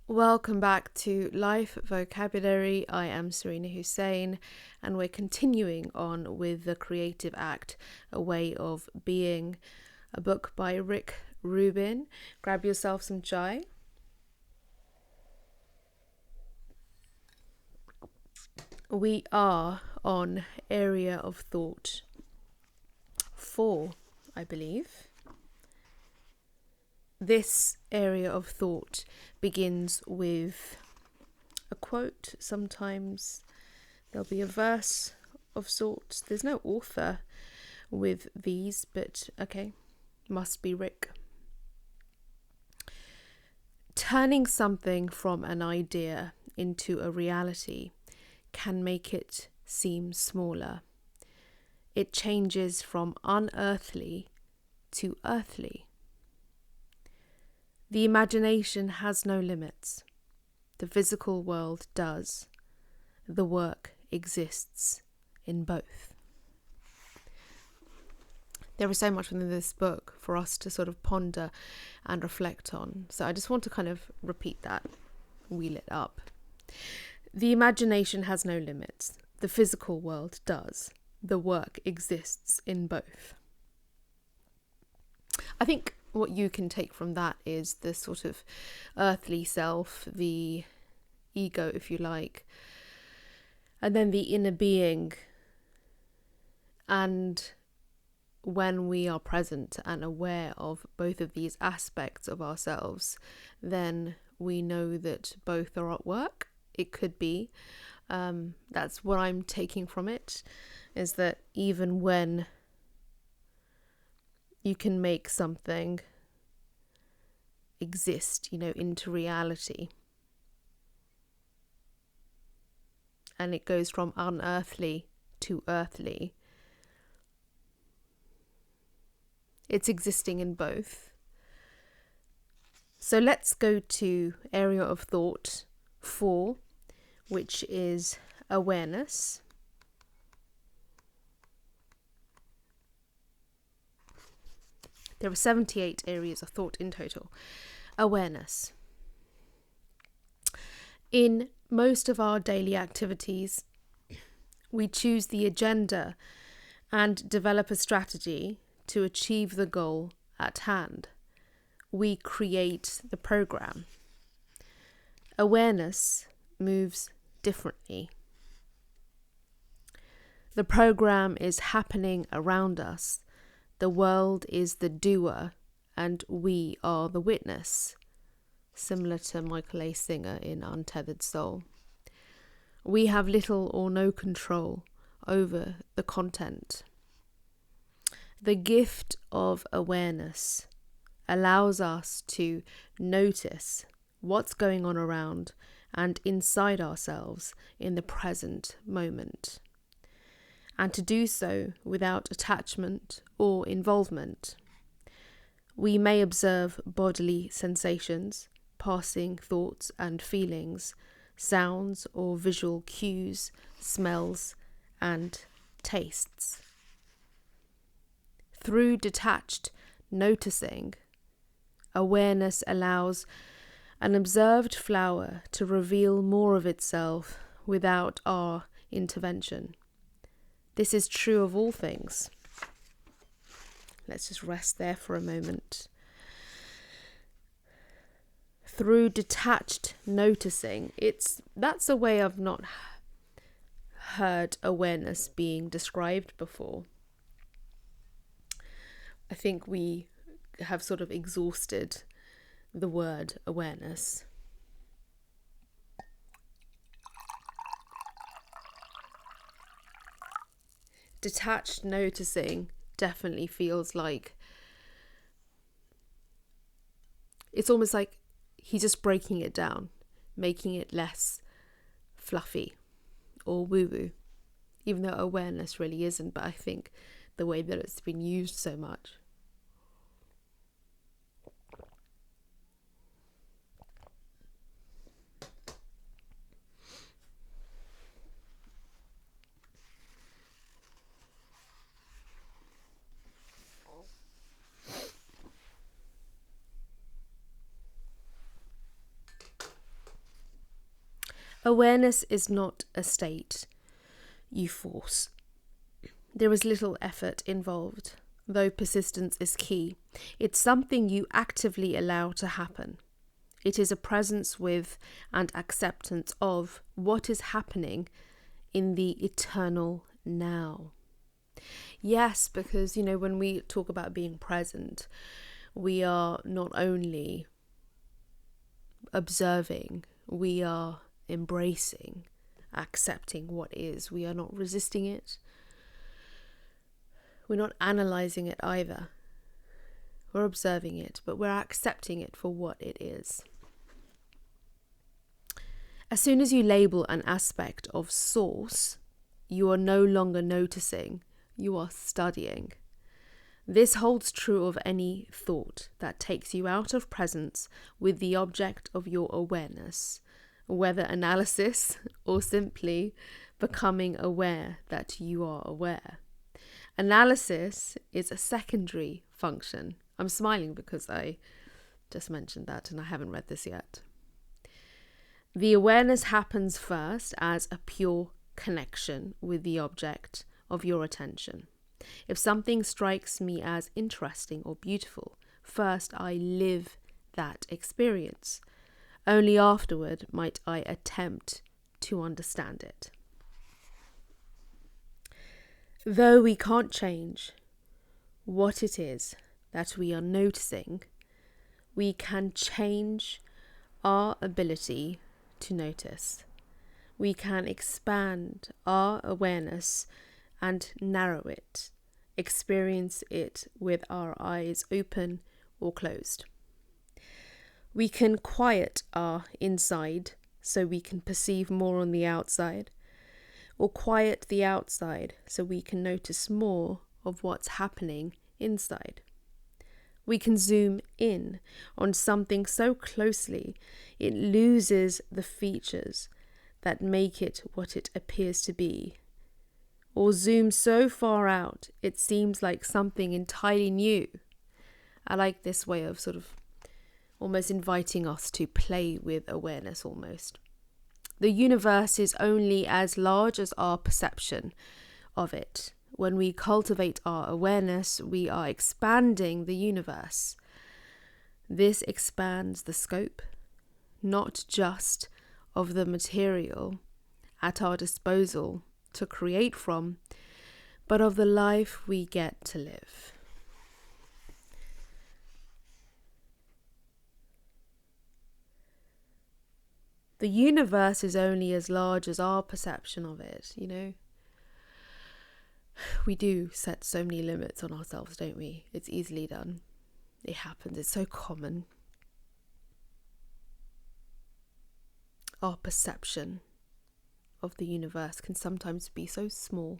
Welcome back to Life Vocabulary. I am Serena Hussein, and we're continuing on with The Creative Act, A Way of Being, a book by Rubin. Grab yourself some chai. We are on area of thought 4, I believe. This area of thought begins with a quote. Sometimes there'll be a verse of sorts. There's no author with these, but okay, must be Rick. Turning something from an idea into a reality can make it seem smaller. It changes from unearthly to earthly. The imagination has no limits. The physical world does. The work exists in both. There is so much within this book for us to sort of ponder and reflect on. So I just want to kind of repeat that, wheel it up. The imagination has no limits. The physical world does. The work exists in both. I think what you can take from that is the sort of earthly self, the ego, if you like, and then the inner being. And when we are present and aware of both of these aspects of ourselves, then we know that both are at work. It could be. That's what I'm taking from it, is that even when you can make something exist, into reality, and it goes from unearthly to earthly, it's existing in both. So let's go to area of thought 4, which is awareness. There are 78 areas of thought in total. Awareness. In most of our daily activities, we choose the agenda and develop a strategy to achieve the goal at hand. We create the program. Awareness moves differently. The program is happening around us. The world is the doer and we are the witness, similar to Michael A. Singer in Untethered Soul. We have little or no control over the content. The gift of awareness allows us to notice what's going on around and inside ourselves in the present moment, and to do so without attachment or involvement. We may observe bodily sensations, passing thoughts and feelings, sounds or visual cues, smells and tastes. Through detached noticing, awareness allows an observed flower to reveal more of itself without our intervention. This is true of all things. Let's just rest there for a moment. Through detached noticing, that's a way I've not heard awareness being described before. I think we have sort of exhausted the word awareness. Detached noticing definitely feels like it's almost like he's just breaking it down, making it less fluffy or woo-woo, even though awareness really isn't, but I think the way that it's been used so much. Awareness is not a state you force. There is little effort involved, though persistence is key. It's something you actively allow to happen. It is a presence with and acceptance of what is happening in the eternal now. Yes, because, when we talk about being present, we are not only observing, we are embracing, accepting what is. We are not resisting it. We're not analysing it either. We're observing it, but we're accepting it for what it is. As soon as you label an aspect of source, you are no longer noticing, you are studying. This holds true of any thought that takes you out of presence with the object of your awareness, whether analysis or simply becoming aware that you are aware. Analysis is a secondary function. I'm smiling because I just mentioned that and I haven't read this yet. The awareness happens first as a pure connection with the object of your attention. If something strikes me as interesting or beautiful, first I live that experience. Only afterward might I attempt to understand it. Though we can't change what it is that we are noticing, we can change our ability to notice. We can expand our awareness and narrow it, experience it with our eyes open or closed. We can quiet our inside so we can perceive more on the outside, or quiet the outside so we can notice more of what's happening inside. We can zoom in on something so closely it loses the features that make it what it appears to be, or zoom so far out it seems like something entirely new. I like this way of sort of almost inviting us to play with awareness almost. The universe is only as large as our perception of it. When we cultivate our awareness, we are expanding the universe. This expands the scope, not just of the material at our disposal to create from, but of the life we get to live. The universe is only as large as our perception of it, We do set so many limits on ourselves, don't we? It's easily done. It happens. It's so common. Our perception of the universe can sometimes be so small,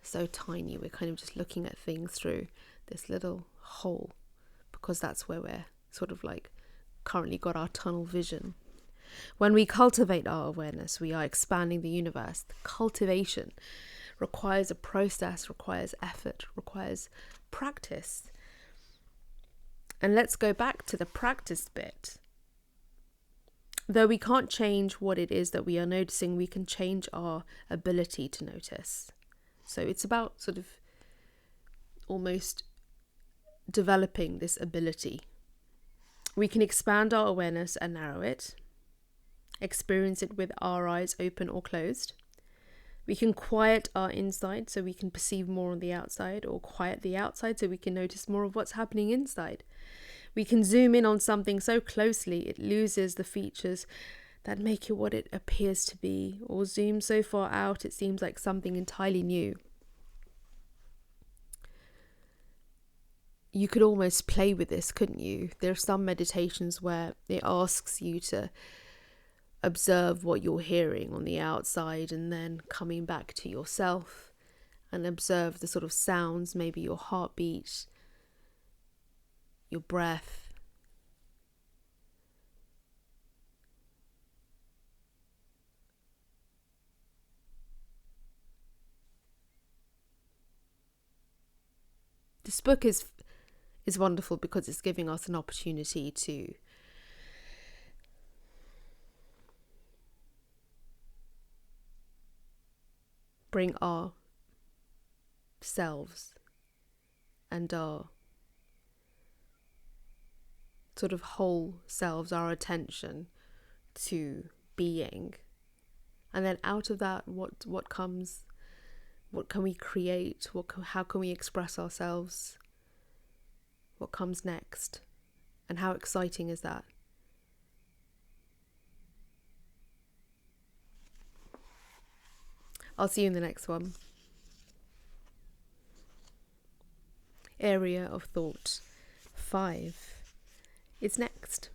so tiny. We're kind of just looking at things through this little hole because that's where we're sort of like currently got our tunnel vision. When we cultivate our awareness, we are expanding the universe. The cultivation requires a process, requires effort, requires practice. And let's go back to the practice bit. Though we can't change what it is that we are noticing, we can change our ability to notice. So it's about sort of almost developing this ability. We can expand our awareness and narrow it, experience it with our eyes open or closed. We can quiet our inside so we can perceive more on the outside, or quiet the outside so we can notice more of what's happening inside. We can zoom in on something so closely it loses the features that make it what it appears to be, or zoom so far out it seems like something entirely new. You could almost play with this, couldn't you? There are some meditations where it asks you to observe what you're hearing on the outside and then coming back to yourself and observe the sort of sounds, maybe your heartbeat, your breath. This book is wonderful because it's giving us an opportunity to bring our selves and our sort of whole selves, our attention to being. And then out of that, what comes? What can we create? How can we express ourselves? What comes next? And how exciting is that? I'll see you in the next one. Area of thought 5 is next.